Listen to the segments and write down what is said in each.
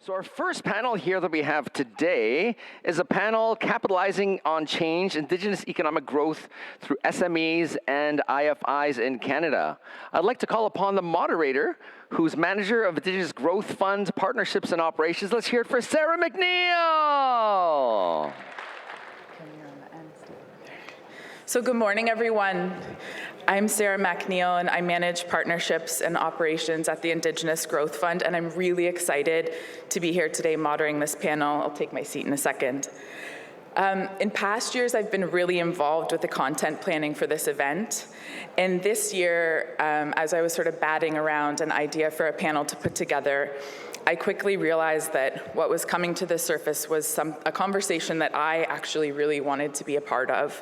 So our first panel here that we have today is a panel capitalizing on change, Indigenous economic growth through SMEs and IFIs in Canada. I'd like to call upon the moderator, who's manager of Indigenous Growth Fund Partnerships and Operations. Let's hear it for Sarah McNeil. So good morning, everyone. I'm Sarah McNeil, and I manage partnerships and operations at the Indigenous Growth Fund, and I'm really excited to be here today moderating this panel. I'll take my seat in a second. In past years, I've been really involved with the content planning for this event, and this year, as I was sort of batting around an idea for a panel to put together, I quickly realized that what was coming to the surface was a conversation that I actually really wanted to be a part of.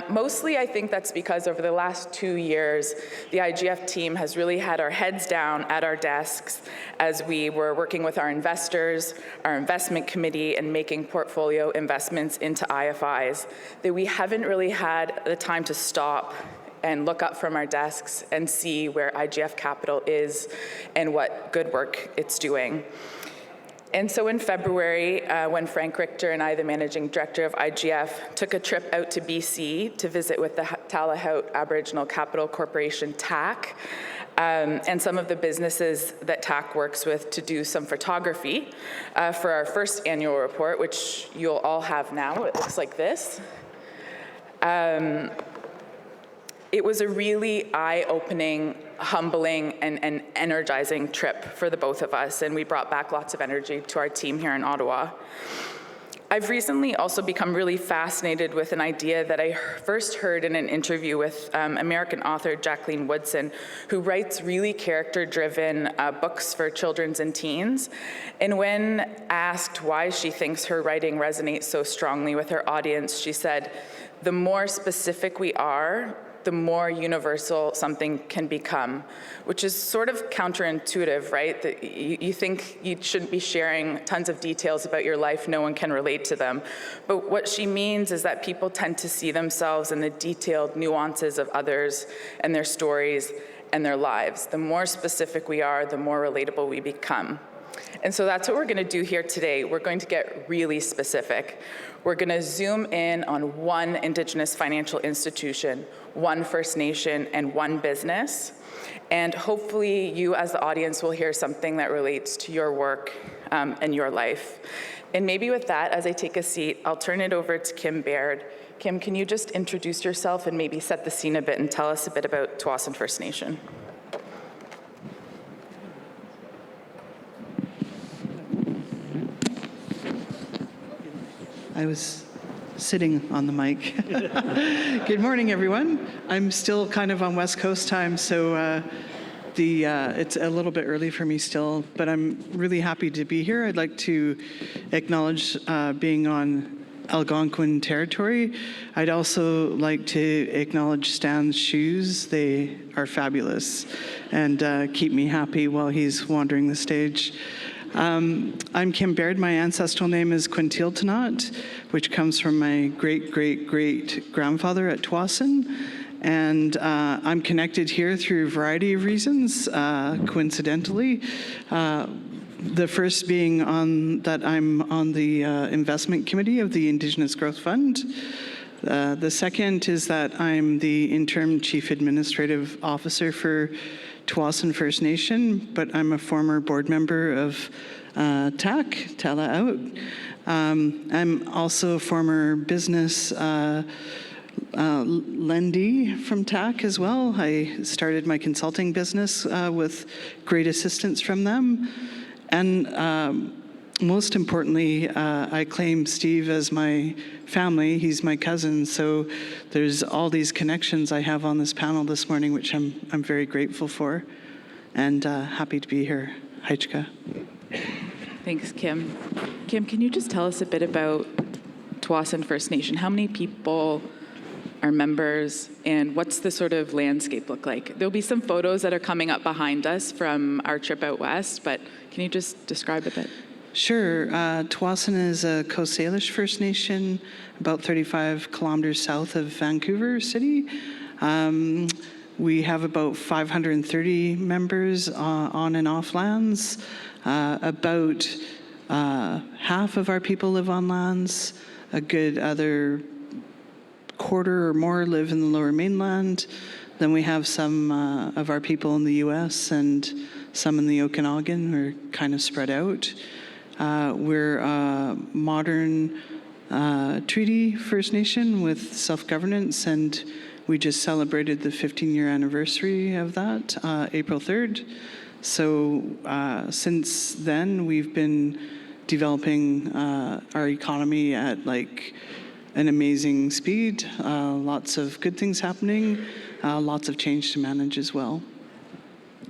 Mostly, I think that's because over the last 2 years, the IGF team has really had our heads down at our desks as we were working with our investors, our investment committee, and making portfolio investments into IFIs, that we haven't really had the time to stop and look up from our desks and see where IGF Capital is and what good work it's doing. And so in February, when Frank Richter and I, the managing director of IGF, took a trip out to BC to visit with the Talahout Aboriginal Capital Corporation, TAC, and some of the businesses that TAC works with to do some photography for our first annual report, which you'll all have now. It looks like this. It was a really eye-opening, humbling, and energizing trip for the both of us, and we brought back lots of energy to our team here in Ottawa. I've recently also become really fascinated with an idea that I first heard in an interview with American author Jacqueline Woodson, who writes really character-driven books for children's and teens. And when asked why she thinks her writing resonates so strongly with her audience, she said, "The more specific we are, the more universal something can become," which is sort of counterintuitive, right? That you think you shouldn't be sharing tons of details about your life, no one can relate to them. But what she means is that people tend to see themselves in the detailed nuances of others and their stories and their lives. The more specific we are, the more relatable we become. And so that's what we're gonna do here today. We're going to get really specific. We're gonna zoom in on one Indigenous financial institution, one First Nation, and one business. And hopefully you as the audience will hear something that relates to your work and your life. And maybe with that, as I take a seat, I'll turn it over to Kim Baird. Kim, can you just introduce yourself and maybe set the scene a bit and tell us a bit about Tsawwassen First Nation? I was sitting on the mic. Good morning, everyone. I'm still kind of on West Coast time, so it's a little bit early for me still, but I'm really happy to be here. I'd like to acknowledge being on Algonquin territory. I'd also like to acknowledge Stan's shoes. They are fabulous and keep me happy while he's wandering the stage. I'm Kim Baird. My ancestral name is Quintiltanat, which comes from my great-great-great-grandfather at Tsawwassen. And I'm connected here through a variety of reasons, coincidentally. The first being that I'm on the investment committee of the Indigenous Growth Fund. The second is that I'm the interim chief administrative officer for Tsawwassen First Nation, but I'm a former board member of TAC, Talahout. I'm also a former business lendee from TAC as well. I started my consulting business with great assistance from them. And most importantly, I claim Steve as my family. He's my cousin, so there's all these connections I have on this panel this morning, which I'm very grateful for, and happy to be here. Heichka. Thanks, Kim. Kim, can you just tell us a bit about Tsawwassen First Nation? How many people are members, and what's the sort of landscape look like? There'll be some photos that are coming up behind us from our trip out west, but can you just describe a bit? Sure. Tsawwassen is a Coast Salish First Nation, about 35 kilometers south of Vancouver City. We have about 530 members on and off lands. About half of our people live on lands. A good other quarter or more live in the Lower Mainland. Then we have some of our people in the U.S. and some in the Okanagan. We're kind of spread out. We're a modern treaty First Nation with self-governance, and we just celebrated the 15-year anniversary of that, April 3rd. So since then, we've been developing our economy at like an amazing speed. Lots of good things happening, lots of change to manage as well.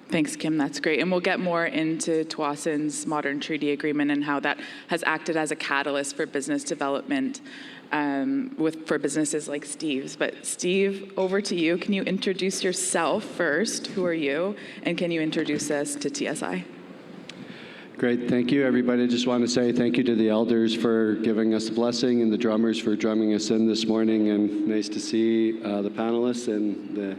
Thanks, Kim. That's great. And we'll get more into Tsawwassen Modern Treaty Agreement and how that has acted as a catalyst for business development for businesses like Steve's. But Steve, over to you. Can you introduce yourself first? Who are you? And can you introduce us to TSI? Great. Thank you, everybody. I just want to say thank you to the elders for giving us a blessing and the drummers for drumming us in this morning. And nice to see the panelists and the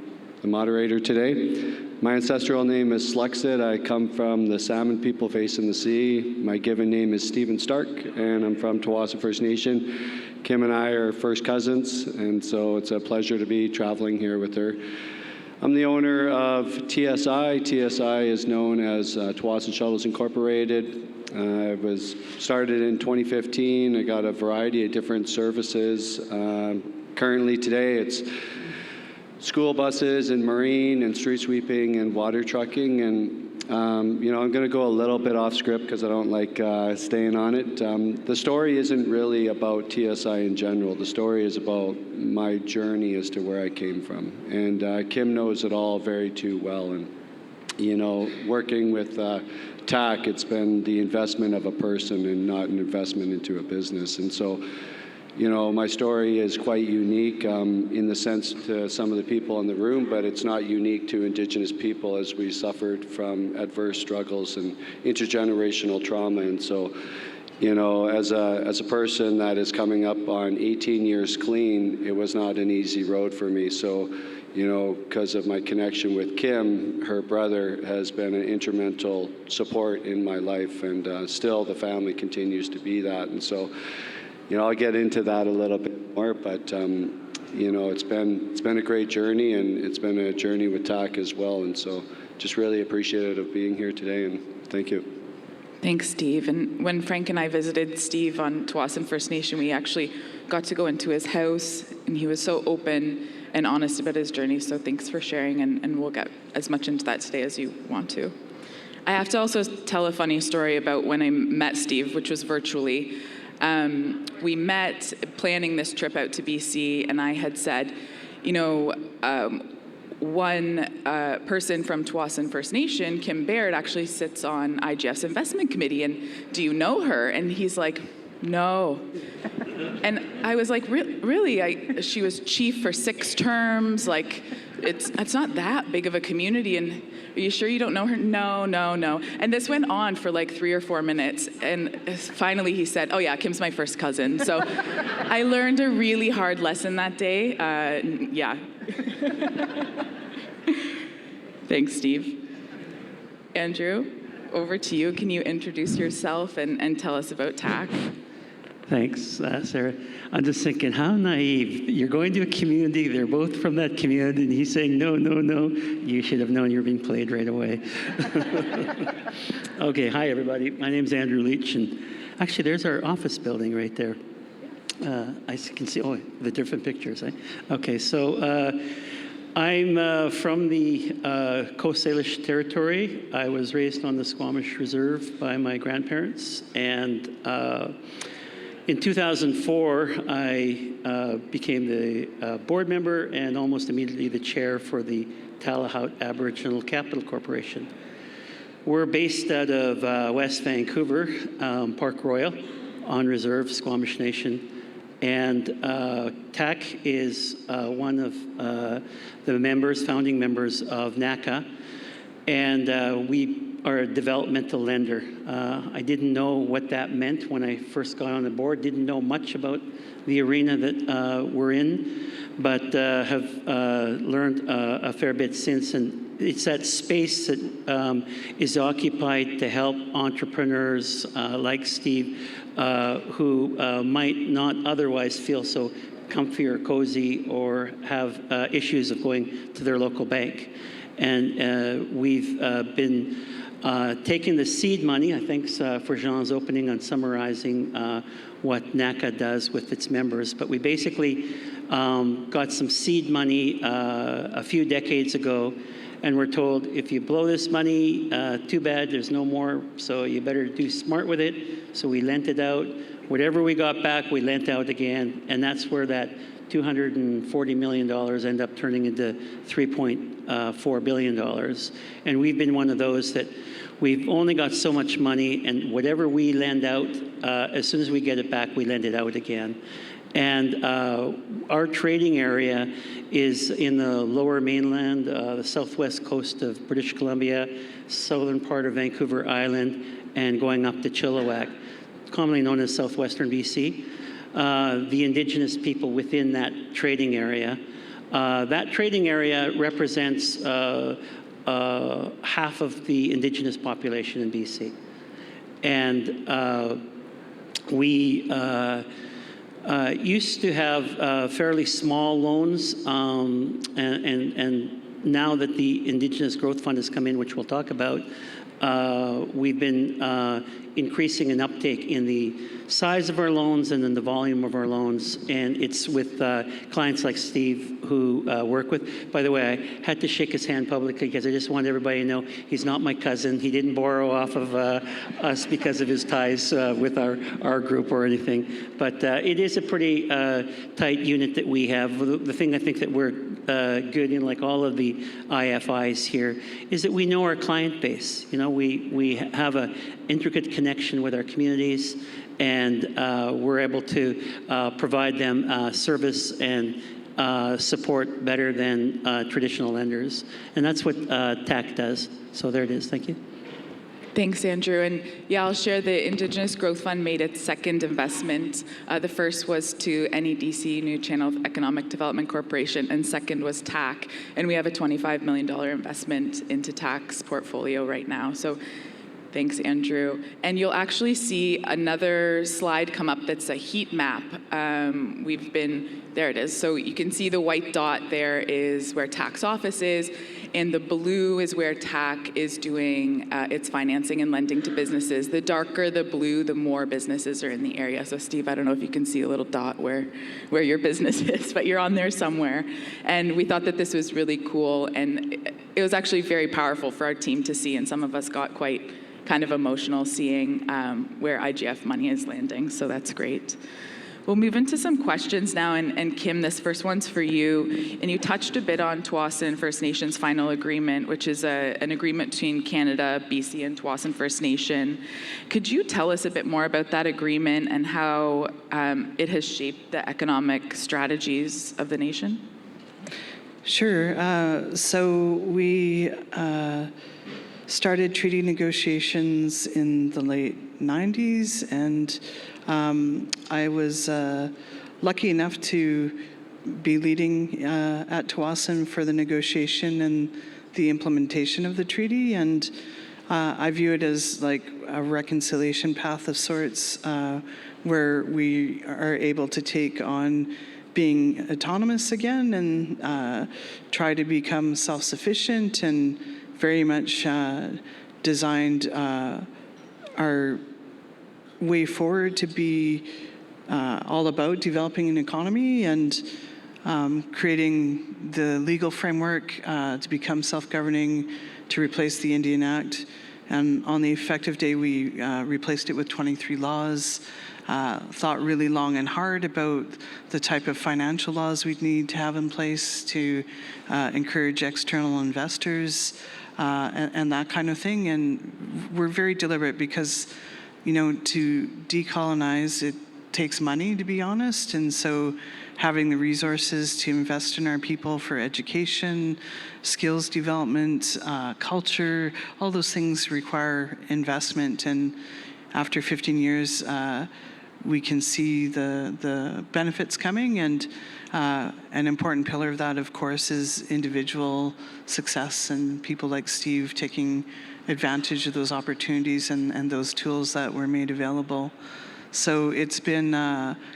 moderator today. My ancestral name is Slexit. I come from the Salmon people facing the sea. My given name is Stephen Stark, and I'm from Tsawwassen First Nation. Kim and I are first cousins, and so it's a pleasure to be traveling here with her. I'm the owner of TSI. TSI is known as Tsawwassen Shuttles Incorporated. It was started in 2015. I got a variety of different services. Currently today it's school buses and marine and street sweeping and water trucking. And, I'm going to go a little bit off script because I don't like staying on it. The story isn't really about TSI in general. The story is about my journey as to where I came from. And Kim knows it all very too well. And, working with TAC, it's been the investment of a person and not an investment into a business. And so, my story is quite unique in the sense to some of the people in the room, but it's not unique to Indigenous people as we suffered from adverse struggles and intergenerational trauma. And so, as a person that is coming up on 18 years clean, it was not an easy road for me. So, because of my connection with Kim, her brother has been an instrumental support in my life, and still the family continues to be that. And so, I'll get into that a little bit more, but it's been a great journey, and it's been a journey with TAC as well. And so, just really appreciative of being here today, and thank you. Thanks, Steve. And when Frank and I visited Steve on Tsawwassen First Nation, we actually got to go into his house, and he was so open and honest about his journey. So thanks for sharing, and we'll get as much into that today as you want to. I have to also tell a funny story about when I met Steve, which was virtually. We met planning this trip out to BC, and I had said, one person from Tsawwassen First Nation, Kim Baird, actually sits on IGF's investment committee, and do you know her? And he's like, no. And I was like, really? She was chief for 6 terms, like, it's not that big of a community, and are you sure you don't know her? No. And this went on for like 3 or 4 minutes, and finally he said, oh yeah, Kim's my first cousin. So I learned a really hard lesson that day. Yeah. Thanks, Steve. Andrew, over to you. Can you introduce yourself and tell us about TAC? Thanks, Sarah. I'm just thinking, how naive. You're going to a community, they're both from that community, and he's saying, no. You should have known you were being played right away. Okay, hi, everybody. My name's Andrew Leach, and actually, there's our office building right there. I can see, the different pictures, eh? Okay, so I'm from the Coast Salish territory. I was raised on the Squamish Reserve by my grandparents, and in 2004, I became the board member and almost immediately the chair for the Talahout Aboriginal Capital Corporation. We're based out of West Vancouver, Park Royal, on reserve, Squamish Nation. And TAC is one of the founding members of NACCA. And we are a developmental lender. I didn't know what that meant when I first got on the board, didn't know much about the arena that we're in, but have learned a fair bit since. And it's that space that is occupied to help entrepreneurs like Steve, who might not otherwise feel so comfy or cozy or have issues of going to their local bank. And we've been taking the seed money, I think, for Jean's opening on summarizing what NACCA does with its members. But we basically got some seed money a few decades ago, and we're told, if you blow this money, too bad, there's no more, so you better do smart with it. So we lent it out. Whatever we got back, we lent out again, and that's where that $240 million end up turning into $3.4 billion. And we've been one of those that we've only got so much money, and whatever we lend out, as soon as we get it back, we lend it out again. And our trading area is in the lower mainland, the southwest coast of British Columbia, southern part of Vancouver Island, and going up to Chilliwack, commonly known as southwestern BC. The Indigenous people within that trading area. That trading area represents half of the Indigenous population in BC. And we used to have fairly small loans, and now that the Indigenous Growth Fund has come in, which we'll talk about, we've been increasing an uptake in the size of our loans and in the volume of our loans, and it's with clients like Steve who work with. By the way, I had to shake his hand publicly because I just want everybody to know he's not my cousin. He didn't borrow off of us because of his ties with our group or anything. But it is a pretty tight unit that we have. The thing I think that we're good in, like all of the IFIs here, is that we know our client base. You know, we have an intricate connection with our communities, and we're able to provide them service and support better than traditional lenders. And that's what TAC does. So there it is. Thank you. Thanks, Andrew. And yeah, I'll share the Indigenous Growth Fund made its second investment. The first was to NEDC, New Channel Economic Development Corporation, and second was TAC. And we have a $25 million investment into TAC's portfolio right now. So thanks, Andrew. And you'll actually see another slide come up that's a heat map. There it is. So you can see the white dot there is where TAC's office is, and the blue is where TAC is doing its financing and lending to businesses. The darker the blue, the more businesses are in the area. So Steve, I don't know if you can see a little dot where your business is, but you're on there somewhere. And we thought that this was really cool, and it was actually very powerful for our team to see, and some of us got quite kind of emotional seeing where IGF money is landing, so that's great. We'll move into some questions now, and Kim, this first one's for you. And you touched a bit on Tsawwassen First Nation's final agreement, which is an agreement between Canada, BC, and Tsawwassen First Nation. Could you tell us a bit more about that agreement and how it has shaped the economic strategies of the nation? Sure. So we started treaty negotiations in the late 90s, and I was lucky enough to be leading at Tsawwassen for the negotiation and the implementation of the treaty, and I view it as like a reconciliation path of sorts, where we are able to take on being autonomous again and try to become self-sufficient, and very much designed our way forward to be all about developing an economy and creating the legal framework to become self-governing, to replace the Indian Act. And on the effective day, we replaced it with 23 laws, thought really long and hard about the type of financial laws we'd need to have in place to encourage external investors and that kind of thing. And we're very deliberate because, you know, to decolonize, it takes money, to be honest. And so having the resources to invest in our people for education, skills development, culture, all those things require investment. And after 15 years, we can see the benefits coming, and an important pillar of that, of course, is individual success and people like Steve taking advantage of those opportunities and those tools that were made available. So it's been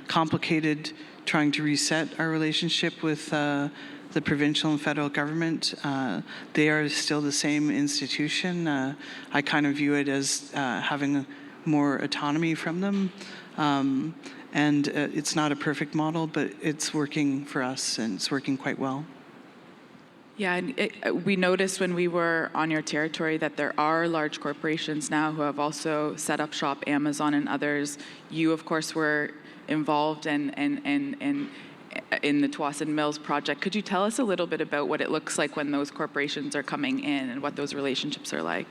complicated trying to reset our relationship with the provincial and federal government. They are still the same institution. I kind of view it as having more autonomy from them. And it's not a perfect model, but it's working for us, and it's working quite well. Yeah, and we noticed when we were on your territory that there are large corporations now who have also set up shop, Amazon and others. You, of course, were involved in the Tsawwassen Mills project. Could you tell us a little bit about what it looks like when those corporations are coming in and what those relationships are like?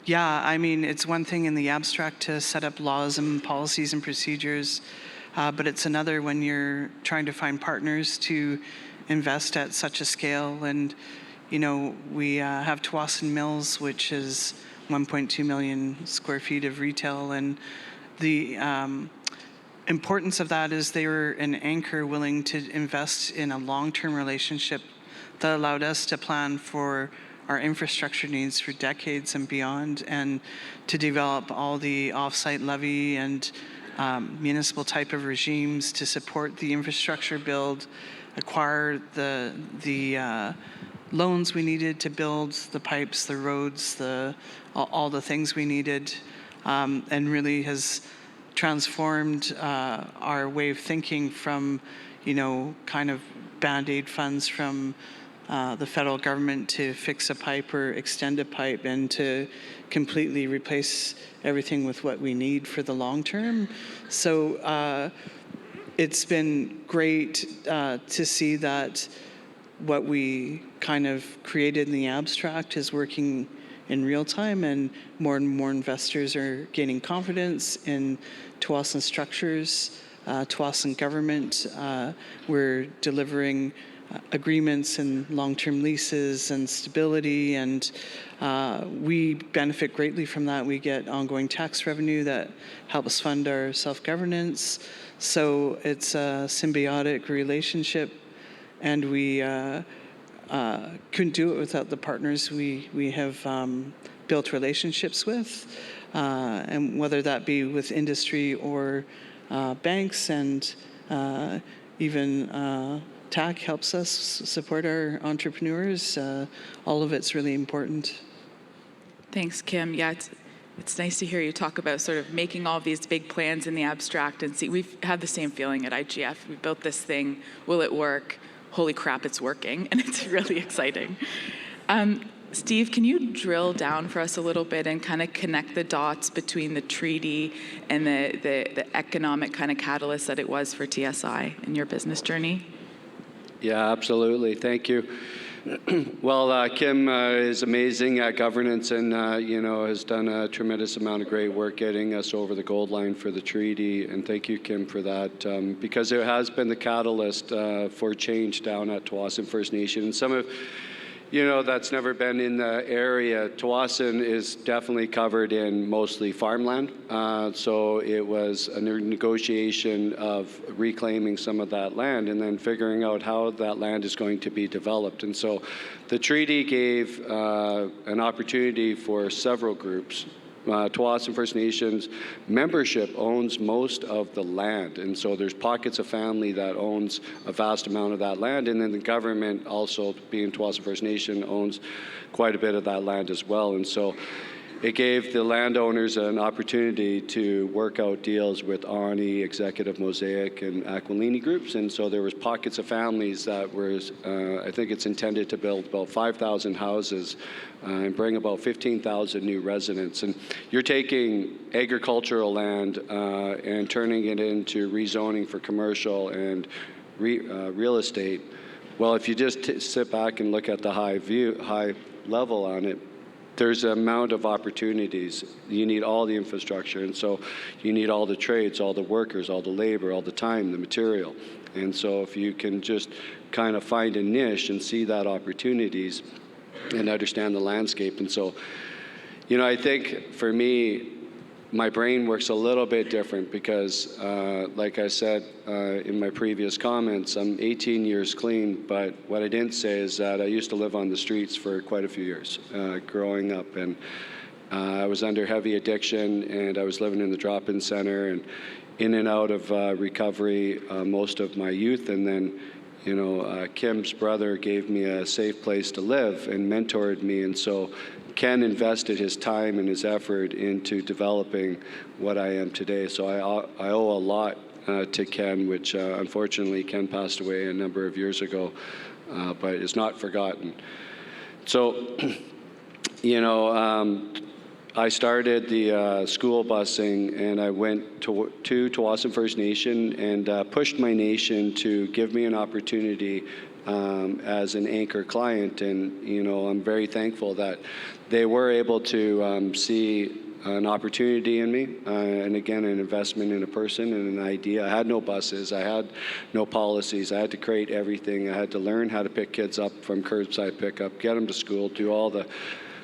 Yeah, I mean, it's one thing in the abstract to set up laws and policies and procedures, but it's another when you're trying to find partners to invest at such a scale. And, you know, we have Tsawwassen Mills, which is 1.2 million square feet of retail, and the importance of that is they were an anchor willing to invest in a long-term relationship that allowed us to plan for our infrastructure needs for decades and beyond, and to develop all the off-site levy and municipal type of regimes to support the infrastructure build, acquire the loans we needed to build the pipes, the roads, all the things we needed, and really has transformed our way of thinking from, you know, kind of Band-Aid funds from the federal government to fix a pipe or extend a pipe, and to completely replace everything with what we need for the long term. So it's been great to see that what we kind of created in the abstract is working in real time, and more investors are gaining confidence in Tsawwassen structures, Tsawwassen government. We're delivering agreements and long-term leases and stability, and we benefit greatly from that. We get ongoing tax revenue that helps fund our self-governance. So it's a symbiotic relationship, and we couldn't do it without the partners we have built relationships with, and whether that be with industry or banks, and even TAC helps us support our entrepreneurs. All of it's really important. Thanks, Kim. Yeah, it's nice to hear you talk about sort of making all these big plans in the abstract and see. We've had the same feeling at IGF. We built this thing. Will it work? Holy crap, it's working, and it's really exciting. Steve, can you drill down for us a little bit and kind of connect the dots between the treaty and the economic kind of catalyst that it was for TSI in your business journey? Yeah, absolutely. Thank you. Well, Kim is amazing at governance, and has done a tremendous amount of great work getting us over the gold line for the treaty. And thank you, Kim, for that, because it has been the catalyst for change down at Tsawwassen First Nation. And some of that's never been in the area. Tsawwassen is definitely covered in mostly farmland. So it was a negotiation of reclaiming some of that land and then figuring out how that land is going to be developed. And so the treaty gave an opportunity for several groups. Tsawwassen First Nations membership owns most of the land, and so there's pockets of family that owns a vast amount of that land, and then the government also, being Tsawwassen First Nation, owns quite a bit of that land as well. And so it gave the landowners an opportunity to work out deals with Ani, Executive Mosaic, and Aquilini groups. And so there was pockets of families that were, I think it's intended to build about 5,000 houses and bring about 15,000 new residents. And you're taking agricultural land and turning it into rezoning for commercial and real estate. Well, if you just sit back and look at the high level on it, there's an amount of opportunities. You need all the infrastructure, and so you need all the trades, all the workers, all the labor, all the time, the material. And so if you can just kind of find a niche and see that opportunities and understand the landscape. And so, I think for me, my brain works a little bit different because, like I said in my previous comments, I'm 18 years clean, but what I didn't say is that I used to live on the streets for quite a few years growing up, and I was under heavy addiction, and I was living in the drop-in center and in and out of recovery most of my youth, and then Kim's brother gave me a safe place to live and mentored me, and so Ken invested his time and his effort into developing what I am today. So I owe a lot to Ken, which unfortunately Ken passed away a number of years ago, but is not forgotten. So, I started the school busing, and I went to Tsawwassen First Nation and pushed my nation to give me an opportunity as an anchor client, and I'm very thankful that they were able to see an opportunity in me, and again, an investment in a person and an idea. I had no buses, I had no policies, I had to create everything. I had to learn how to pick kids up from curbside pickup, get them to school, do all the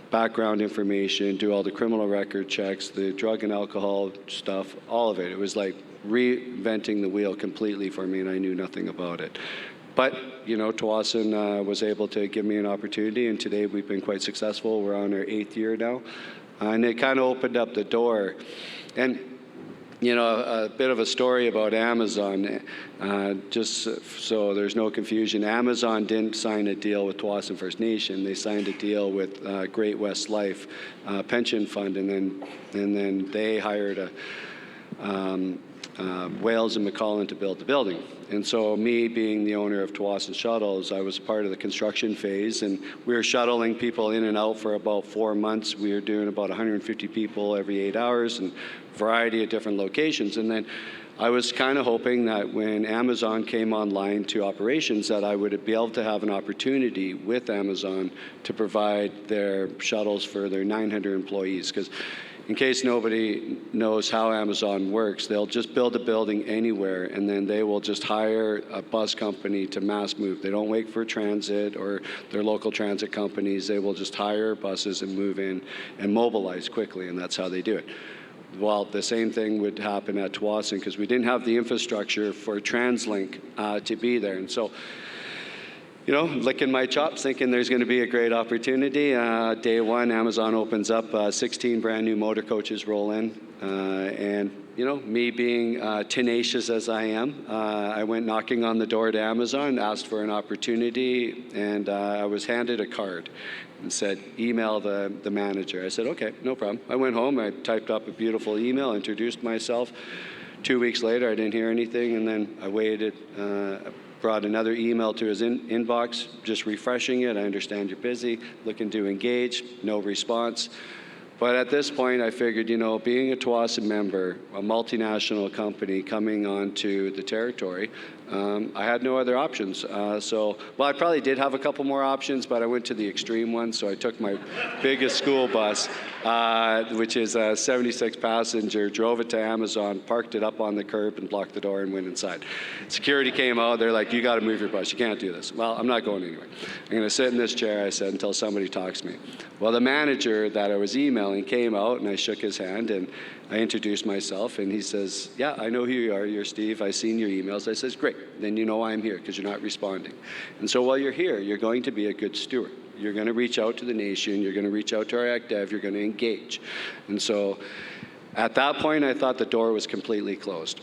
background information, do all the criminal record checks, the drug and alcohol stuff, all of it. It was like reinventing the wheel completely for me, and I knew nothing about it. But, Tsawwassen was able to give me an opportunity, and today we've been quite successful. We're on our 8th year now. And it kind of opened up the door. And, a bit of a story about Amazon, just so there's no confusion. Amazon didn't sign a deal with Tsawwassen First Nation. They signed a deal with Great West Life pension fund, and then they hired Wales and McCollin to build the building. And so me being the owner of Tsawwassen Shuttles, I was part of the construction phase, and we were shuttling people in and out for about 4 months. We were doing about 150 people every 8 hours and a variety of different locations. And then I was kind of hoping that when Amazon came online to operations, that I would be able to have an opportunity with Amazon to provide their shuttles for their 900 employees. Because in case nobody knows how Amazon works, they'll just build a building anywhere, and then they will just hire a bus company to mass move. They don't wait for transit or their local transit companies. They will just hire buses and move in and mobilize quickly, and that's how they do it. Well, the same thing would happen at Tsawwassen because we didn't have the infrastructure for TransLink to be there. And so, licking my chops, thinking there's going to be a great opportunity. Day one, Amazon opens up, 16 brand new motor coaches roll in. And, me being tenacious as I am, I went knocking on the door to Amazon, asked for an opportunity, and I was handed a card and said, email the manager. I said, okay, no problem. I went home, I typed up a beautiful email, introduced myself. 2 weeks later, I didn't hear anything, and then I waited, brought another email to his inbox, just refreshing it. I understand you're busy, looking to engage, no response. But at this point, I figured, being a Tsawwassen member, a multinational company coming onto the territory, I had no other options. I probably did have a couple more options, but I went to the extreme one. So I took my biggest school bus, which is a 76-passenger, drove it to Amazon, parked it up on the curb, and blocked the door and went inside. Security came out. They're like, you got to move your bus. You can't do this. Well, I'm not going anywhere. I'm going to sit in this chair, I said, until somebody talks to me. Well, the manager that I was emailing came out, and I shook his hand, and I introduced myself, and he says, yeah, I know who you are. You're Steve. I've seen your emails. I says, great. Then you know I'm here because you're not responding. And so while you're here, you're going to be a good steward. You're going to reach out to the nation. You're going to reach out to our AcDev. You're going to engage. And so at that point, I thought the door was completely closed.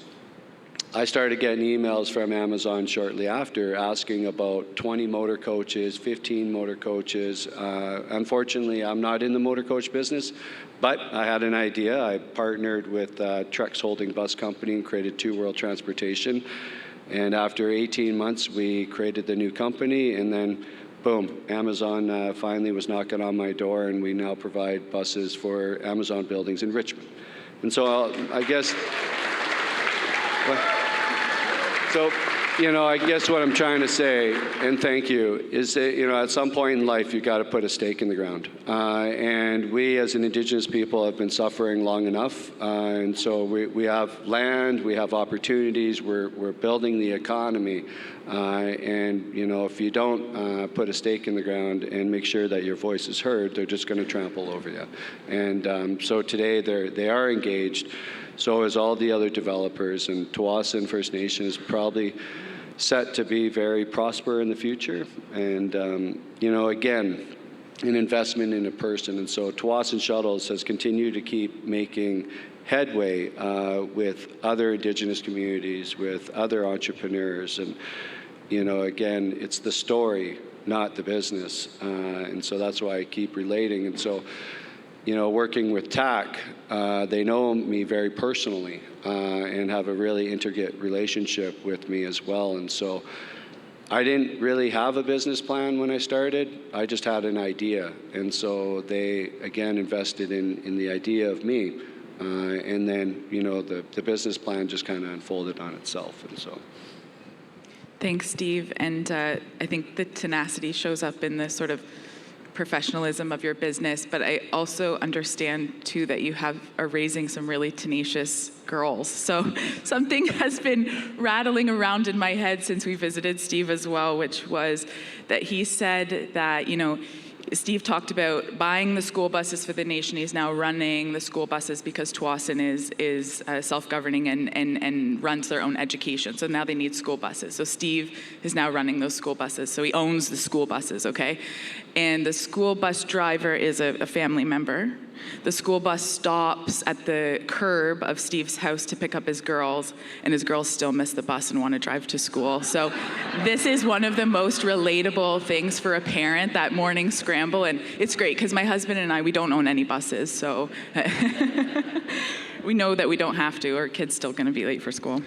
I started getting emails from Amazon shortly after asking about 20 motor coaches, 15 motor coaches. Unfortunately, I'm not in the motor coach business, but I had an idea. I partnered with Trex Holding Bus Company and created Two World Transportation. And after 18 months, we created the new company, and then boom, Amazon finally was knocking on my door, and we now provide buses for Amazon buildings in Richmond. And so I guess... So I guess what I'm trying to say, and thank you, is that, at some point in life, you've got to put a stake in the ground. And we, as an Indigenous people, have been suffering long enough. And so we have land, we have opportunities, we're building the economy. And, if you don't put a stake in the ground and make sure that your voice is heard, they're just going to trample over you. And so today, they are engaged. So is all the other developers, and Tsawwassen First Nation is probably set to be very prosperous in the future. And, again, an investment in a person. And so Tsawwassen Shuttles has continued to keep making headway with other Indigenous communities, with other entrepreneurs. And, again, it's the story, not the business. And so that's why I keep relating. And so, working with TAC, they know me very personally and have a really intricate relationship with me as well. And so I didn't really have a business plan when I started. I just had an idea. And so they, again, invested in the idea of me. And then, the business plan just kind of unfolded on itself. And so. Thanks, Steve. And I think the tenacity shows up in the sort of professionalism of your business, but I also understand too that you are raising some really tenacious girls. So something has been rattling around in my head since we visited Steve as well, which was that he said that, Steve talked about buying the school buses for the nation. He's now running the school buses because Tsawwassen is self-governing and runs their own education. So now they need school buses. So Steve is now running those school buses. So he owns the school buses, okay? And the school bus driver is a family member. The school bus stops at the curb of Steve's house to pick up his girls, and his girls still miss the bus and want to drive to school. So this is one of the most relatable things for a parent, that morning scramble. And it's great because my husband and I, we don't own any buses, so we know that we don't have to, or kids still going to be late for school.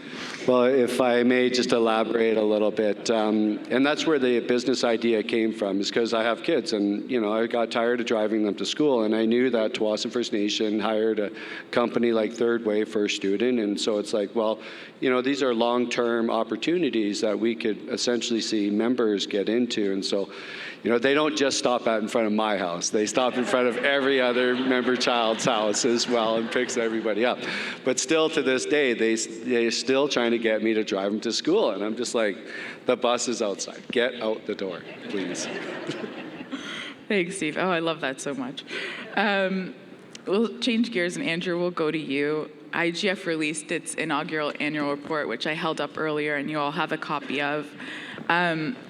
Well, if I may just elaborate a little bit, and that's where the business idea came from, is because I have kids, and I got tired of driving them to school, and I knew that Tsawwassen First Nation hired a company like Third Way for a student, and so it's like, well, these are long-term opportunities that we could essentially see members get into, and so, they don't just stop out in front of my house. They stop in front of every other member child's house as well and picks everybody up. But still to this day, they're still trying to get me to drive them to school. And I'm just like, the bus is outside. Get out the door, please. Thanks, Steve. Oh, I love that so much. We'll change gears, and Andrew, we'll go to you. IGF released its inaugural annual report, which I held up earlier, and you all have a copy of.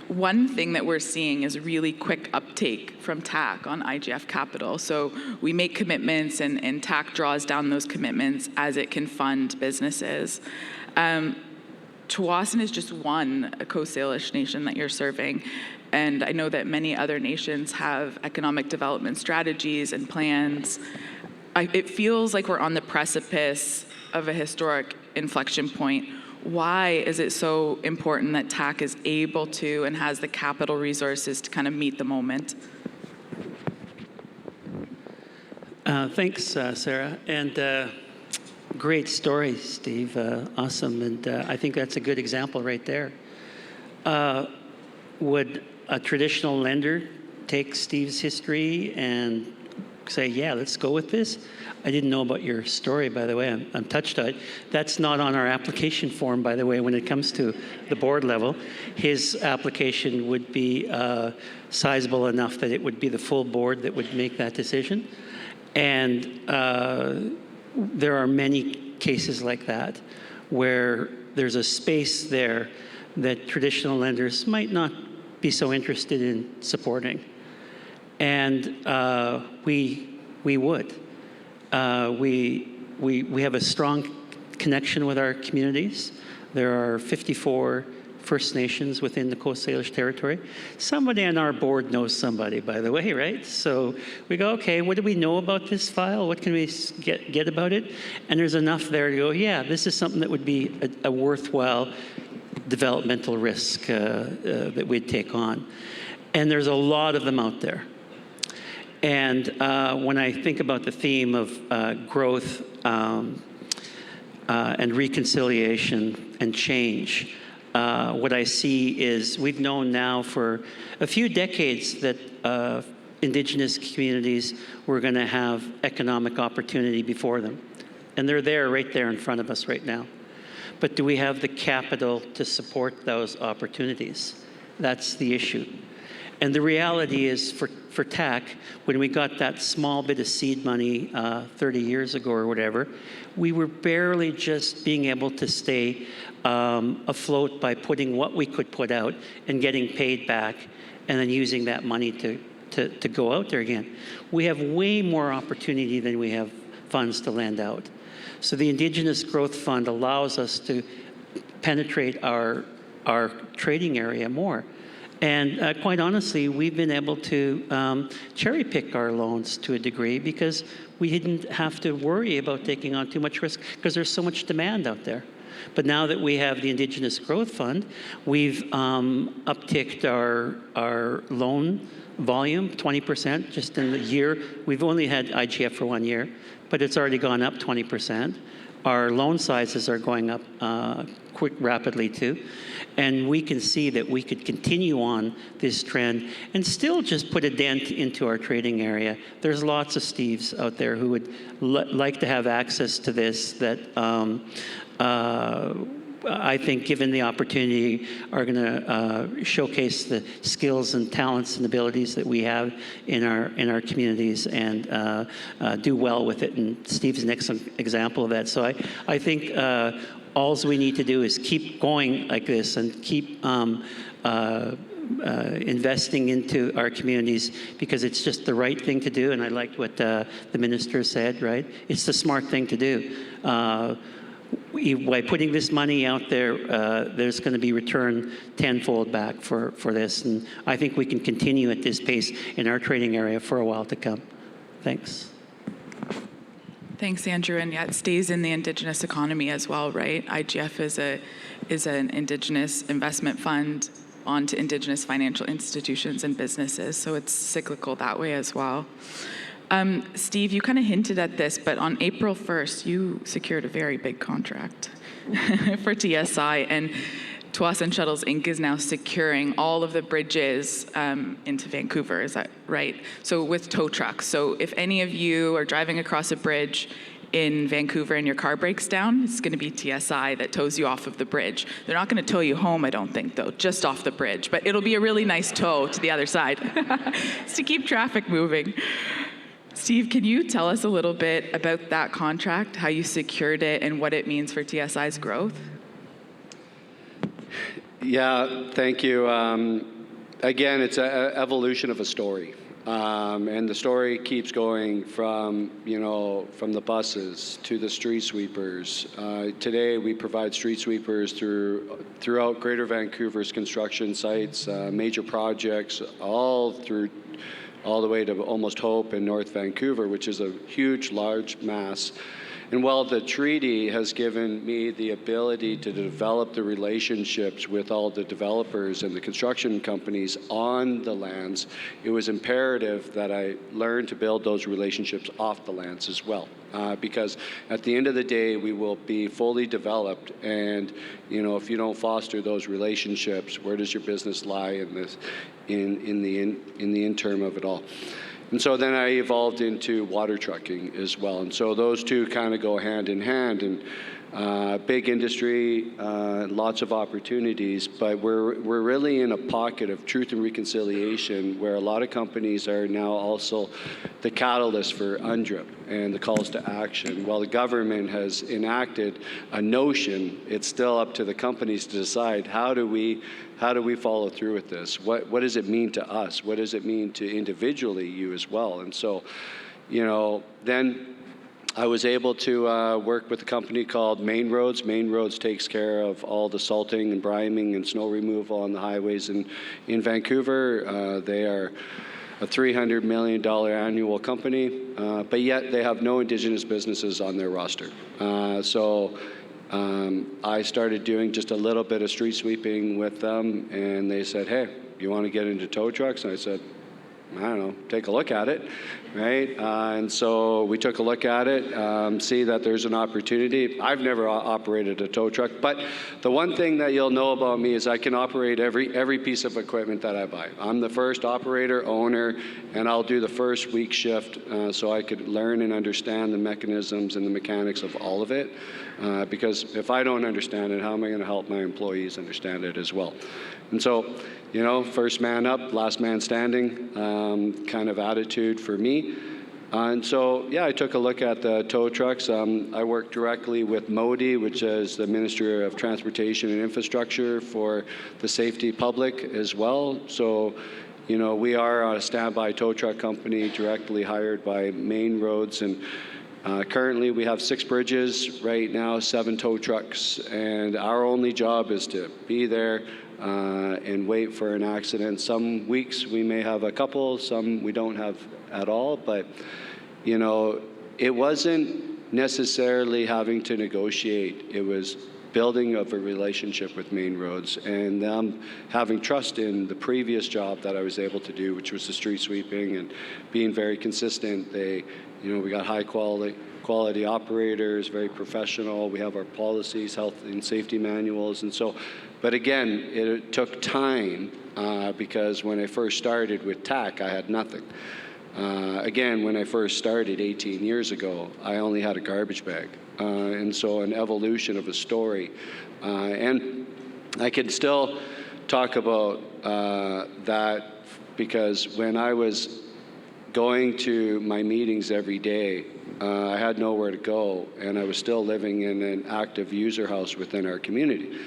One thing that we're seeing is really quick uptake from TAC on IGF capital. So we make commitments, and TAC draws down those commitments as it can fund businesses. Tsawwassen is just one Coast Salish nation that you're serving. And I know that many other nations have economic development strategies and plans. It feels like we're on the precipice of a historic inflection point. Why is it so important that TAC is able to and has the capital resources to kind of meet the moment? Thanks, Sarah. And great story, Steve. Awesome. And I think that's a good example right there. Would a traditional lender take Steve's history and say, yeah, let's go with this? I didn't know about your story, by the way. I'm touched on it. That's not on our application form, by the way, when it comes to the board level. His application would be sizable enough that it would be the full board that would make that decision. And there are many cases like that where there's a space there that traditional lenders might not be so interested in supporting. And we would. We have a strong connection with our communities. There are 54 First Nations within the Coast Salish territory. Somebody on our board knows somebody, by the way, right? So we go, okay, what do we know about this file? What can we get about it? And there's enough there to go, yeah, this is something that would be a worthwhile developmental risk that we'd take on. And there's a lot of them out there. And when I think about the theme of growth and reconciliation and change, what I see is we've known now for a few decades that Indigenous communities were going to have economic opportunity before them. And they're there, right there in front of us right now. But do we have the capital to support those opportunities? That's the issue. And the reality is for TAC, when we got that small bit of seed money 30 years ago or whatever, we were barely just being able to stay afloat by putting what we could put out and getting paid back and then using that money to go out there again. We have way more opportunity than we have funds to lend out. So the Indigenous Growth Fund allows us to penetrate our trading area more. And quite honestly, we've been able to cherry pick our loans to a degree because we didn't have to worry about taking on too much risk because there's so much demand out there. But now that we have the Indigenous Growth Fund, we've upticked our loan volume 20% just in the year. We've only had IGF for 1 year, but it's already gone up 20%. Our loan sizes are going up rapidly too. And we can see that we could continue on this trend and still just put a dent into our trading area. There's lots of Steves out there who would like to have access to this that I think, given the opportunity, are going to showcase the skills and talents and abilities that we have in our communities and do well with it. And Steve's an excellent example of that. So I think all we need to do is keep going like this and keep investing into our communities because it's just the right thing to do. And I liked what the minister said, right? It's the smart thing to do. By putting this money out there, there's going to be return tenfold back for this. And I think we can continue at this pace in our trading area for a while to come. Thanks. Thanks, Andrew. And yeah, it stays in the Indigenous economy as well, right? IGF is an Indigenous investment fund onto Indigenous financial institutions and businesses. So it's cyclical that way as well. Steve, you kind of hinted at this, but on April 1st, you secured a very big contract for TSI, and Tuas and Shuttles Inc. is now securing all of the bridges into Vancouver, is that right? So with tow trucks. So if any of you are driving across a bridge in Vancouver and your car breaks down, it's going to be TSI that tows you off of the bridge. They're not going to tow you home, I don't think, though, just off the bridge, but it'll be a really nice tow to the other side. It's to keep traffic moving. Steve, can you tell us a little bit about that contract, how you secured it, and what it means for TSI's growth? Yeah, thank you. Again, it's an evolution of a story. And the story keeps going from the buses to the street sweepers. Today, we provide street sweepers throughout Greater Vancouver's construction sites, major projects, all the way to Almost Hope in North Vancouver, which is a huge, large mass. And while the treaty has given me the ability to develop the relationships with all the developers and the construction companies on the lands, it was imperative that I learn to build those relationships off the lands as well. Because at the end of the day, we will be fully developed, and if you don't foster those relationships, where does your business lie in this, in the interim of it all? And so then I evolved into water trucking as well. And so those two kind of go hand in hand. And big industry, lots of opportunities, but we're really in a pocket of truth and reconciliation where a lot of companies are now also the catalyst for UNDRIP and the calls to action. While the government has enacted a notion, it's still up to the companies to decide how do we follow through with this? What does it mean to us? What does it mean to individually you as well? And so, then I was able to work with a company called Main Roads. Main Roads takes care of all the salting and briming and snow removal on the highways in Vancouver. They are a $300 million annual company, but yet they have no Indigenous businesses on their roster. So I started doing just a little bit of street sweeping with them, and they said, hey, you want to get into tow trucks? And I said, I don't know, take a look at it, right? And so we took a look at it, see that there's an opportunity. I've never operated a tow truck, but the one thing that you'll know about me is I can operate every piece of equipment that I buy. I'm the first operator, owner, and I'll do the first week shift so I could learn and understand the mechanisms and the mechanics of all of it. Because if I don't understand it, how am I going to help my employees understand it as well? And so, you know, first man up, last man standing kind of attitude for me. And so, yeah, I took a look at the tow trucks. I work directly with MODI, which is the Ministry of Transportation and Infrastructure for the safety public as well. So, you know, we are a standby tow truck company directly hired by Main Roads, and currently we have 6 bridges right now, 7 tow trucks, and our only job is to be there and wait for an accident. Some weeks we may have a couple, some we don't have at all, but you know, it wasn't necessarily having to negotiate. It was building of a relationship with Main Roads and them having trust in the previous job that I was able to do, which was the street sweeping, and being very consistent. They, you know, we got high quality operators, very professional. We have our policies, health and safety manuals, and so. But again, it took time because when I first started with TAC, I had nothing. Again, when I first started 18 years ago, I only had a garbage bag. And so an evolution of a story. And I can still talk about that because when I was going to my meetings every day, I had nowhere to go, and I was still living in an active user house within our community.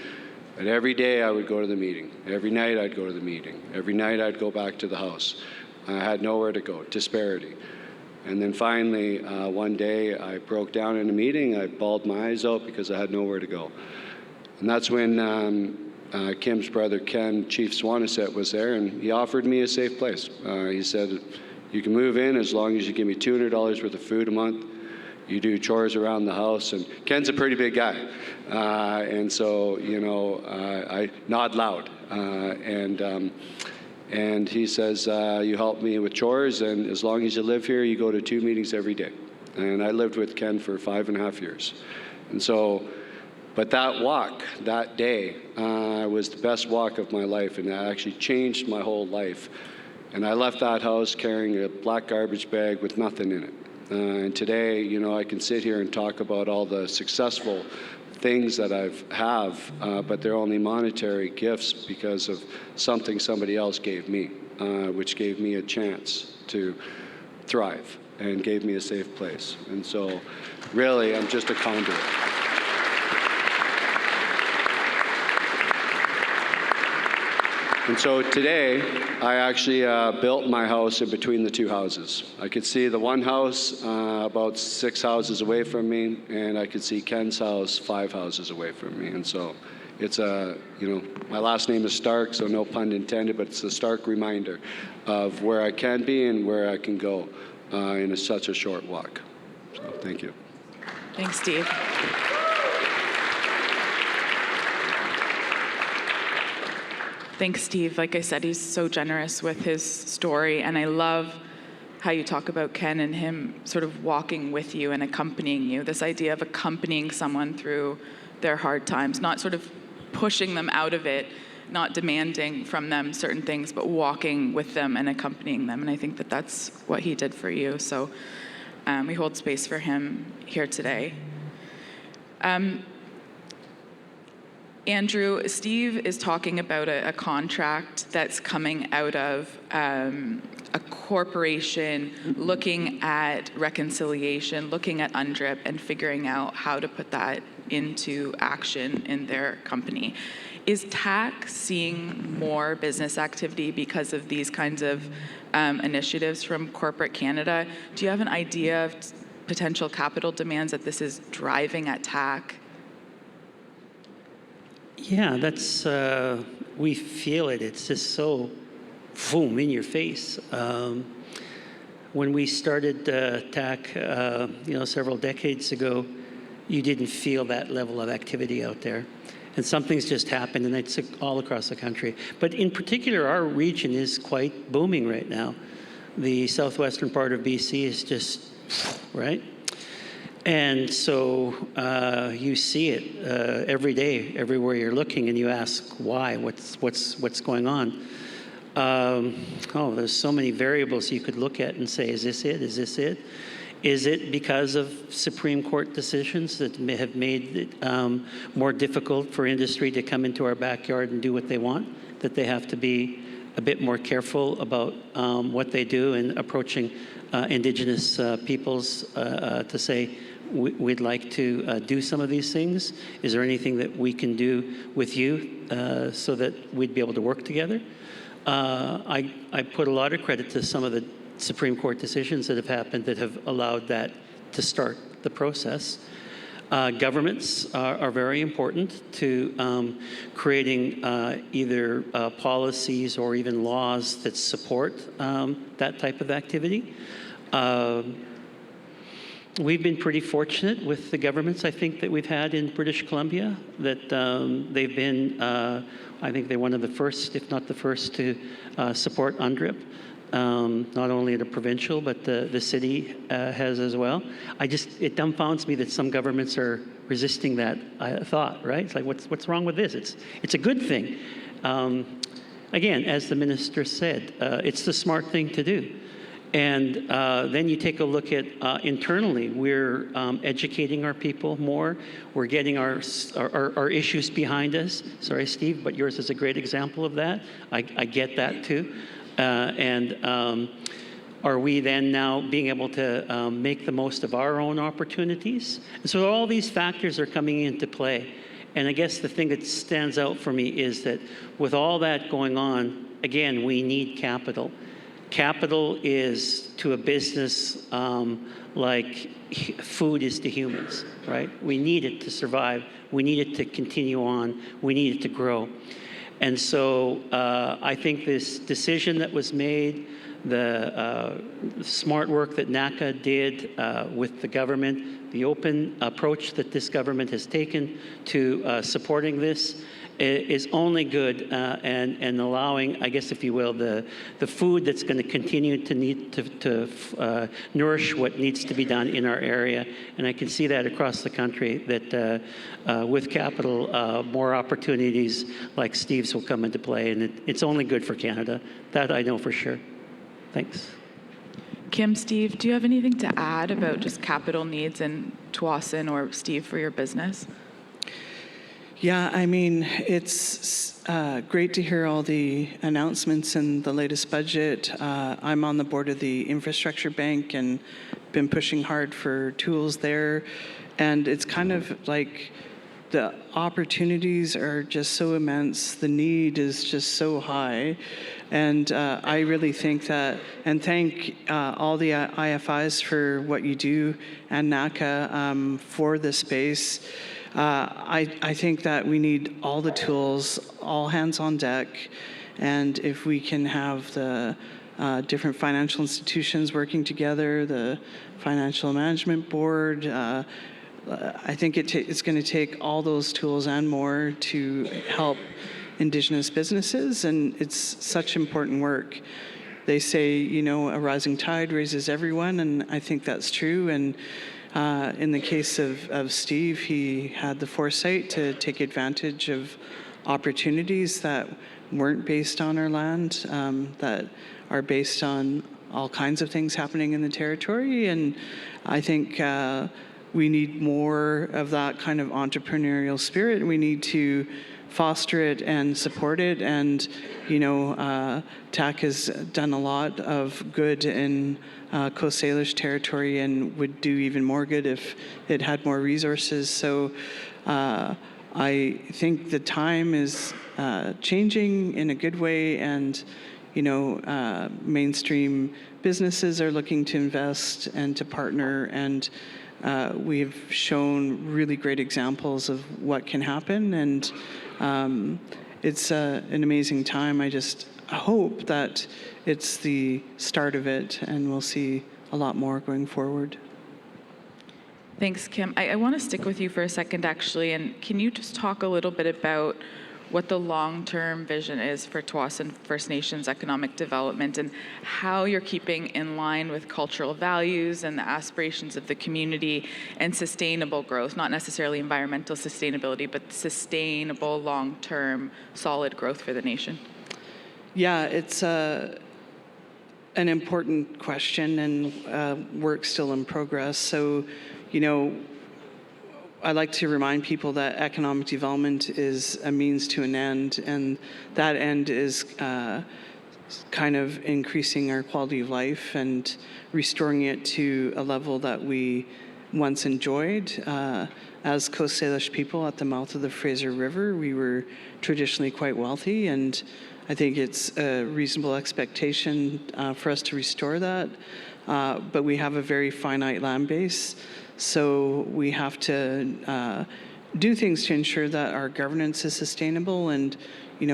But every day I would go to the meeting. Every night I'd go to the meeting. Every night I'd go back to the house. I had nowhere to go, disparity. And then finally, one day I broke down in a meeting. I bawled my eyes out because I had nowhere to go. And that's when Kim's brother, Ken, Chief Swanisett, was there, and he offered me a safe place. He said, you can move in as long as you give me $200 worth of food a month. You do chores around the house, and Ken's a pretty big guy. And so, you know, I nod loud. And he says, you help me with chores, and as long as you live here, you go to 2 meetings every day. And I lived with Ken for 5.5 years. And so, but that walk, that day, was the best walk of my life, and that actually changed my whole life. And I left that house carrying a black garbage bag with nothing in it. And today, you know, I can sit here and talk about all the successful things that but they're only monetary gifts because of something somebody else gave me, which gave me a chance to thrive and gave me a safe place. And so, really, I'm just a conduit. And so today, I actually built my house in between the 2 houses. I could see the one house about 6 houses away from me, and I could see Ken's house 5 houses away from me. And so it's a, you know, my last name is Stark, so no pun intended, but it's a stark reminder of where I can be and where I can go in such a short walk. So thank you. Thanks, Steve. Thanks, Steve. Like I said, he's so generous with his story, and I love how you talk about Ken and him sort of walking with you and accompanying you, this idea of accompanying someone through their hard times, not sort of pushing them out of it, not demanding from them certain things, but walking with them and accompanying them. And I think that that's what he did for you. So we hold space for him here today. Andrew, Steve is talking about a contract that's coming out of a corporation looking at reconciliation, looking at UNDRIP, and figuring out how to put that into action in their company. Is TAC seeing more business activity because of these kinds of initiatives from corporate Canada? Do you have an idea of potential capital demands that this is driving at TAC? Yeah, that's, we feel it. It's just so, boom, in your face. When we started TAC, several decades ago, you didn't feel that level of activity out there. And something's just happened, and it's all across the country. But in particular, our region is quite booming right now. the southwestern part of BC is just, right? And so you see it every day, everywhere you're looking, and you ask why, what's going on? There's so many variables you could look at and say, is this it? Is this it? Is it because of Supreme Court decisions that may have made it more difficult for industry to come into our backyard and do what they want, that they have to be a bit more careful about what they do in approaching Indigenous peoples to say, we'd like to do some of these things? Is there anything that we can do with you so that we'd be able to work together? I put a lot of credit to some of the Supreme Court decisions that have happened that have allowed that to start the process. Governments are very important to creating either policies or even laws that support that type of activity. We've been pretty fortunate with the governments, I think, that we've had in British Columbia, that they've been, I think they're one of the first, if not the first, to support UNDRIP. Not only at a provincial, but the city has as well. It dumbfounds me that some governments are resisting that thought, right? It's like, what's wrong with this? It's a good thing. Again, as the minister said, it's the smart thing to do. And then you take a look at internally, we're educating our people more. We're getting our issues behind us. Sorry, Steve, but yours is a great example of that. I get that too. Are we then now being able to make the most of our own opportunities? And so all these factors are coming into play. And I guess the thing that stands out for me is that with all that going on, again, we need capital. Capital is to a business like food is to humans, right? We need it to survive. We need it to continue on. We need it to grow. And so I think this decision that was made, the smart work that NACCA did with the government, the open approach that this government has taken to supporting this is only good and allowing, I guess, if you will, the food that's going to continue to need to nourish what needs to be done in our area. And I can see that across the country, that with capital, more opportunities like Steve's will come into play. And it's only good for Canada. That I know for sure. Thanks. Kim, Steve, do you have anything to add about just capital needs in Tsawwassen or Steve for your business? Yeah, I mean, it's great to hear all the announcements in the latest budget. I'm on the board of the Infrastructure Bank and been pushing hard for tools there. And it's kind of like the opportunities are just so immense. The need is just so high. And I really think that, and thank all the IFIs for what you do and NACCA for this space. I think that we need all the tools, all hands on deck, and if we can have the different financial institutions working together, the Financial Management Board, I think it's going to take all those tools and more to help Indigenous businesses, and it's such important work. They say, you know, a rising tide raises everyone, and I think that's true. And in the case of Steve, he had the foresight to take advantage of opportunities that weren't based on our land, that are based on all kinds of things happening in the territory. And I think we need more of that kind of entrepreneurial spirit. We need to foster it and support it. And, you know, TAC has done a lot of good in Coast Salish territory and would do even more good if it had more resources. So I think the time is changing in a good way, and, you know, mainstream businesses are looking to invest and to partner, and we've shown really great examples of what can happen, and it's an amazing time. I just hope that it's the start of it, and we'll see a lot more going forward. Thanks, Kim. I want to stick with you for a second, actually, and can you just talk a little bit about what the long-term vision is for Tsawwassen First Nations economic development and how you're keeping in line with cultural values and the aspirations of the community and sustainable growth, not necessarily environmental sustainability, but sustainable, long-term, solid growth for the nation. Yeah, it's an important question and work still in progress. So, I like to remind people that economic development is a means to an end, and that end is kind of increasing our quality of life and restoring it to a level that we once enjoyed. As Coast Salish people at the mouth of the Fraser River, we were traditionally quite wealthy, and I think it's a reasonable expectation for us to restore that. But we have a very finite land base, so we have to do things to ensure that our governance is sustainable, and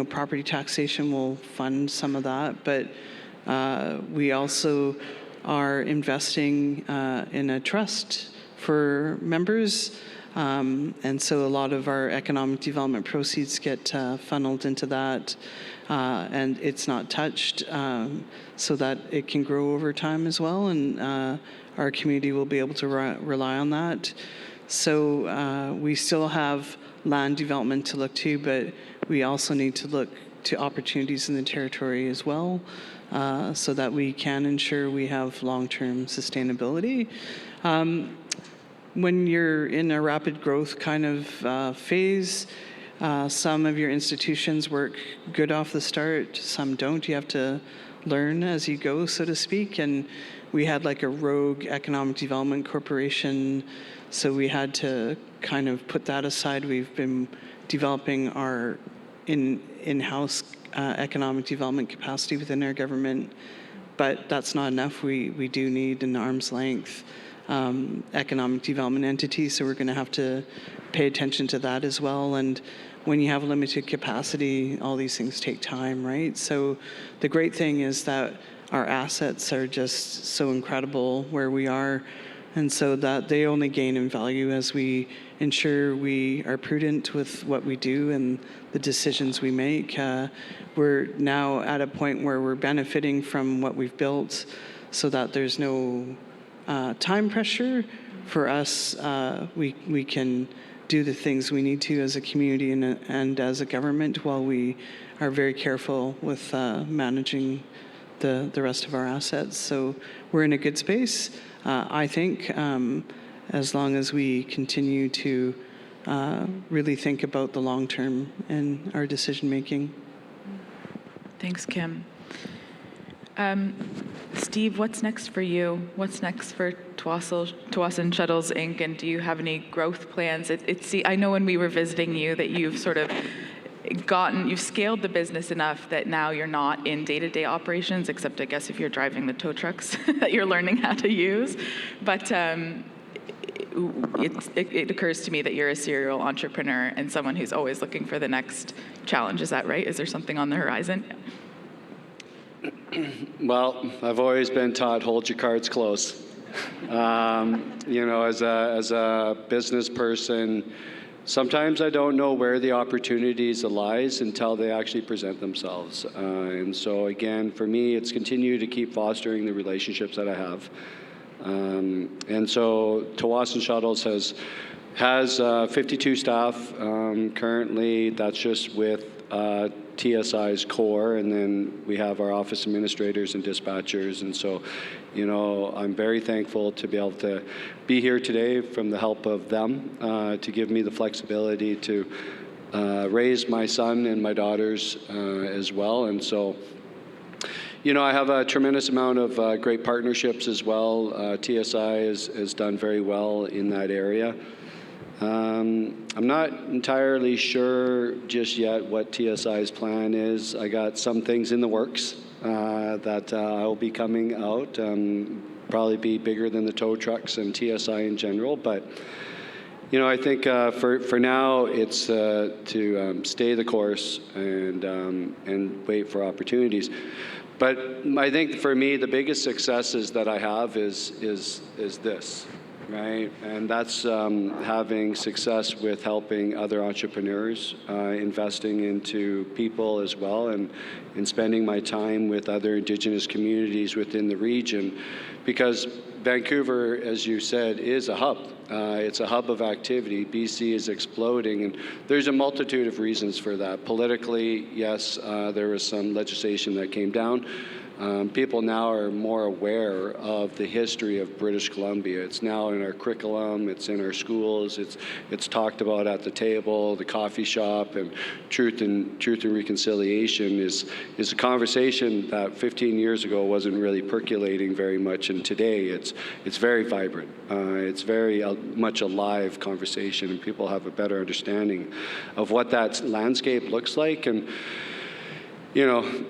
property taxation will fund some of that. But we also are investing in a trust for members. And so a lot of our economic development proceeds get funneled into that, and it's not touched, so that it can grow over time as well, and our community will be able to rely on that. So we still have land development to look to, but we also need to look to opportunities in the territory as well, so that we can ensure we have long-term sustainability. When you're in a rapid growth kind of phase, some of your institutions work good off the start, some don't. You have to learn as you go, so to speak. And we had like a rogue economic development corporation, so we had to kind of put that aside. We've been developing our in-house economic development capacity within our government, but that's not enough. We do need an arm's length economic development entity, so we're going to have to pay attention to that as well. And when you have limited capacity, all these things take time, right? So the great thing is that our assets are just so incredible where we are, and so that they only gain in value as we ensure we are prudent with what we do and the decisions we make. We're now at a point where we're benefiting from what we've built, so that there's no time pressure for us. We can do the things we need to as a community and as a government, while we are very careful with managing the rest of our assets. So we're in a good space, I think, as long as we continue to really think about the long term in our decision making. Thanks, Kim. Steve, what's next for you? What's next for Tsawwassen Shuttles Inc., and do you have any growth plans? I know when we were visiting you that you've sort of you've scaled the business enough that now you're not in day-to-day operations, except I guess if you're driving the tow trucks that you're learning how to use. But it occurs to me that you're a serial entrepreneur and someone who's always looking for the next challenge. Is that right? Is there something on the horizon? Well, I've always been taught, hold your cards close. As a business person, sometimes I don't know where the opportunities lies until they actually present themselves. And so again, for me, it's continue to keep fostering the relationships that I have. And so Tsawwassen Shuttles has 52 staff currently. That's just with TSI's core, and then we have our office administrators and dispatchers. And so, I'm very thankful to be able to be here today from the help of them, to give me the flexibility to raise my son and my daughters as well. And so, I have a tremendous amount of great partnerships as well. TSI has done very well in that area. I'm not entirely sure just yet what TSI's plan is. I got some things in the works that will be coming out, probably be bigger than the tow trucks and TSI in general. But, I think for now it's to stay the course and wait for opportunities. But I think for me, the biggest successes that I have is this. right? And that's having success with helping other entrepreneurs, investing into people as well, and spending my time with other Indigenous communities within the region. Because Vancouver, as you said, is a hub. It's a hub of activity. BC is exploding, and there's a multitude of reasons for that. Politically, yes, there was some legislation that came down. People now are more aware of the history of British Columbia. It's now in our curriculum, it's in our schools, it's talked about at the table, the coffee shop, and truth and reconciliation is a conversation that 15 years ago wasn't really percolating very much, and today it's very vibrant. It's very much a live conversation, and people have a better understanding of what that landscape looks like. And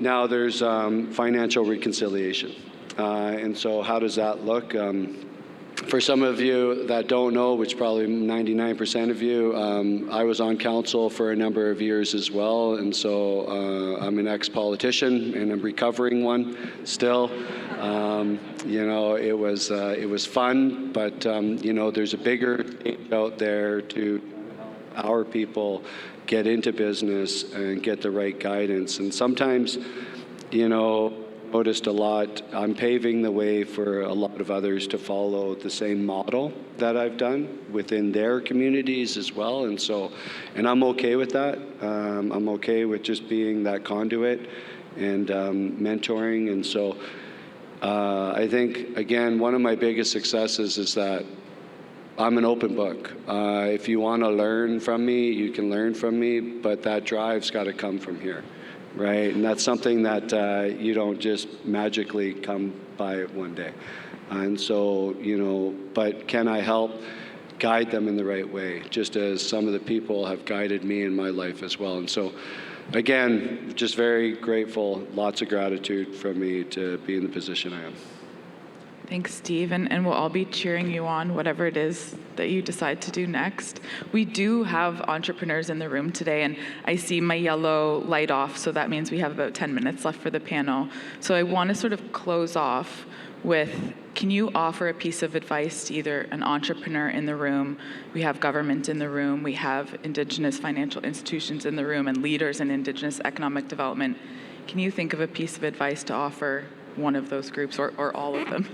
now there's financial reconciliation. And so how does that look? For some of you that don't know, which probably 99% of you, I was on council for a number of years as well. And so I'm an ex-politician, and I'm recovering one still. It was fun, but, there's a bigger thing out there to our people get into business and get the right guidance. And sometimes, noticed a lot, I'm paving the way for a lot of others to follow the same model that I've done within their communities as well. And I'm okay with that. I'm okay with just being that conduit and mentoring. And so I think, again, one of my biggest successes is that I'm an open book. If you want to learn from me, you can learn from me, but that drive's got to come from here, right? And that's something that you don't just magically come by one day. And so, but can I help guide them in the right way, just as some of the people have guided me in my life as well. And so, again, just very grateful, lots of gratitude from me to be in the position I am. Thanks, Steve, and we'll all be cheering you on, whatever it is that you decide to do next. We do have entrepreneurs in the room today, and I see my yellow light off, so that means we have about 10 minutes left for the panel. So I want to sort of close off with, can you offer a piece of advice to either an entrepreneur in the room, we have government in the room, we have Indigenous financial institutions in the room, and leaders in Indigenous economic development. Can you think of a piece of advice to offer one of those groups, or all of them?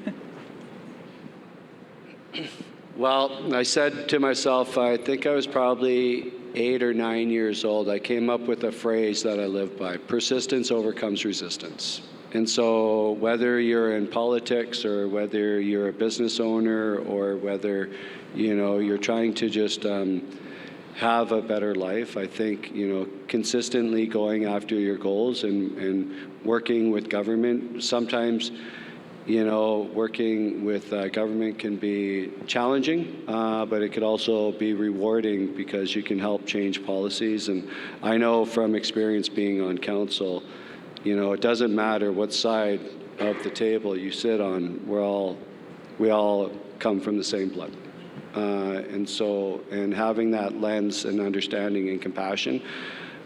Well, I said to myself, I think I was probably 8 or 9 years old, I came up with a phrase that I live by: persistence overcomes resistance. And so whether you're in politics, or whether you're a business owner, or whether you're trying to just have a better life, I think consistently going after your goals and working with government. Sometimes working with government can be challenging, but it could also be rewarding because you can help change policies. And I know from experience being on council, it doesn't matter what side of the table you sit on, we all come from the same blood. And having that lens and understanding and compassion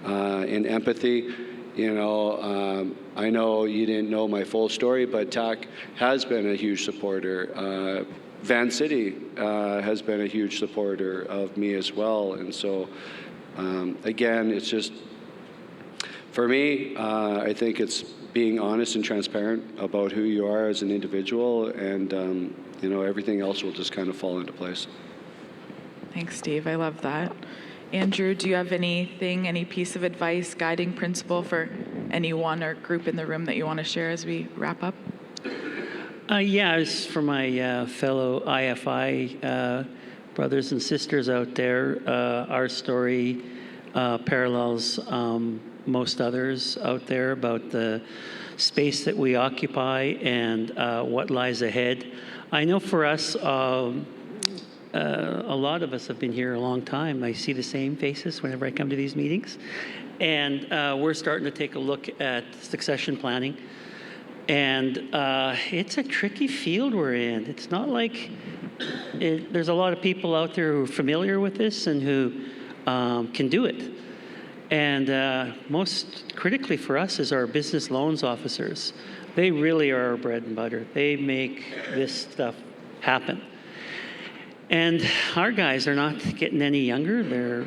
and empathy, I know you didn't know my full story, but TAC has been a huge supporter. Van City has been a huge supporter of me as well. And so, again, it's just, for me, I think it's being honest and transparent about who you are as an individual, and everything else will just kind of fall into place. Thanks, Steve. I love that. Andrew, do you have anything, any piece of advice, guiding principle for anyone or group in the room that you want to share as we wrap up? As for my fellow IFI brothers and sisters out there, our story parallels most others out there about the space that we occupy and what lies ahead. I know for us, a lot of us have been here a long time. I see the same faces whenever I come to these meetings. And we're starting to take a look at succession planning. And it's a tricky field we're in. It's not like there's a lot of people out there who are familiar with this and who can do it. And most critically for us is our business loans officers. They really are our bread and butter. They make this stuff happen. And our guys are not getting any younger. They're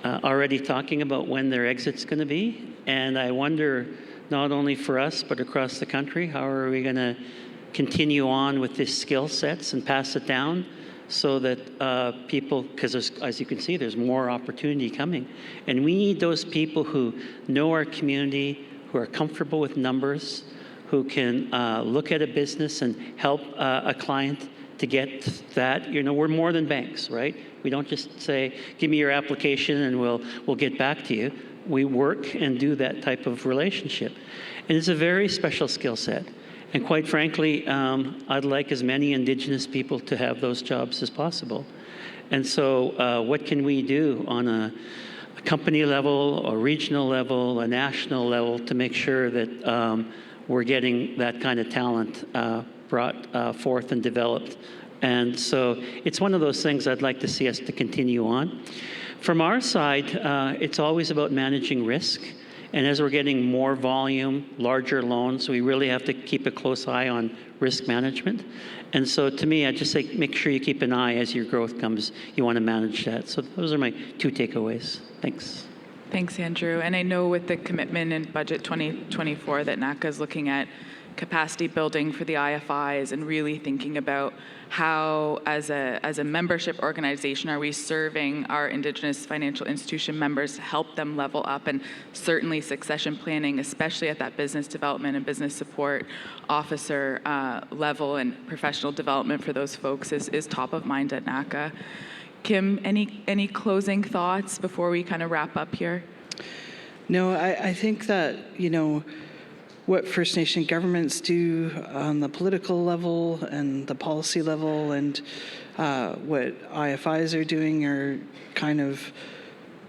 already talking about when their exit's going to be. And I wonder, not only for us, but across the country, how are we going to continue on with these skill sets and pass it down so that people, because as you can see, there's more opportunity coming. And we need those people who know our community, who are comfortable with numbers, who can look at a business and help a client to get that. You know, we're more than banks, right? We don't just say, give me your application and we'll get back to you. We work and do that type of relationship. And it's a very special skill set. And quite frankly, I'd like as many Indigenous people to have those jobs as possible. And so what can we do on a company level, a regional level, a national level to make sure that we're getting that kind of talent brought forth and developed? And so it's one of those things I'd like to see us to continue on. From our side, it's always about managing risk. And as we're getting more volume, larger loans, we really have to keep a close eye on risk management. And so to me, I just say make sure you keep an eye as your growth comes. You want to manage that. So those are my 2 takeaways. Thanks. Thanks, Andrew. And I know with the commitment in Budget 2024 that NACCA is looking at capacity building for the IFIs and really thinking about how, as a membership organization, are we serving our Indigenous financial institution members to help them level up, and certainly succession planning, especially at that business development and business support officer level, and professional development for those folks is top of mind at NACCA. Kim, any closing thoughts before we kind of wrap up here? No, I think that, you know, what First Nation governments do on the political level and the policy level, and what IFIs are doing are kind of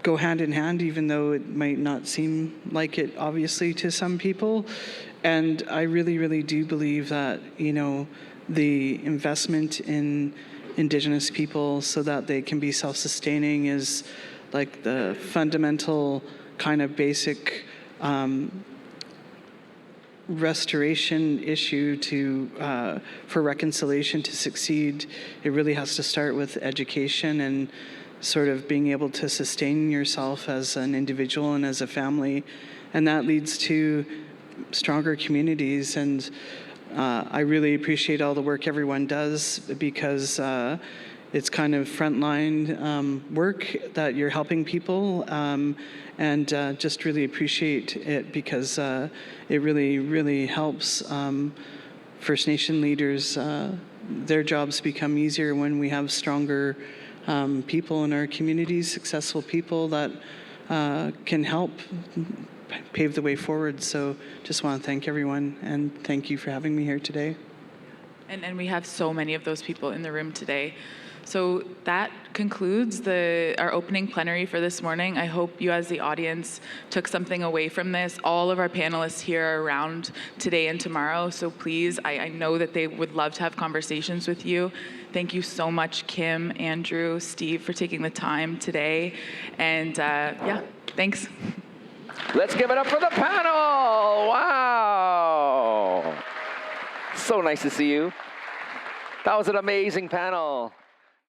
go hand in hand, even though it might not seem like it, obviously, to some people. And I really, really do believe that, you know, the investment in Indigenous people so that they can be self-sustaining is like the fundamental kind of basic restoration issue to for reconciliation to succeed. It really has to start with education and sort of being able to sustain yourself as an individual and as a family, and that leads to stronger communities. And I really appreciate all the work everyone does, because it's kind of frontline work that you're helping people, and just really appreciate it, because it really, really helps First Nation leaders. Their jobs become easier when we have stronger people in our communities, successful people that can help pave the way forward. So just want to thank everyone, and thank you for having me here today. And we have so many of those people in the room today. So that concludes our opening plenary for this morning. I hope you, as the audience, took something away from this. All of our panelists here are around today and tomorrow, so please, I know that they would love to have conversations with you. Thank you so much, Kim, Andrew, Steve, for taking the time today. And yeah, thanks. Let's give it up for the panel. Wow. So nice to see you. That was an amazing panel.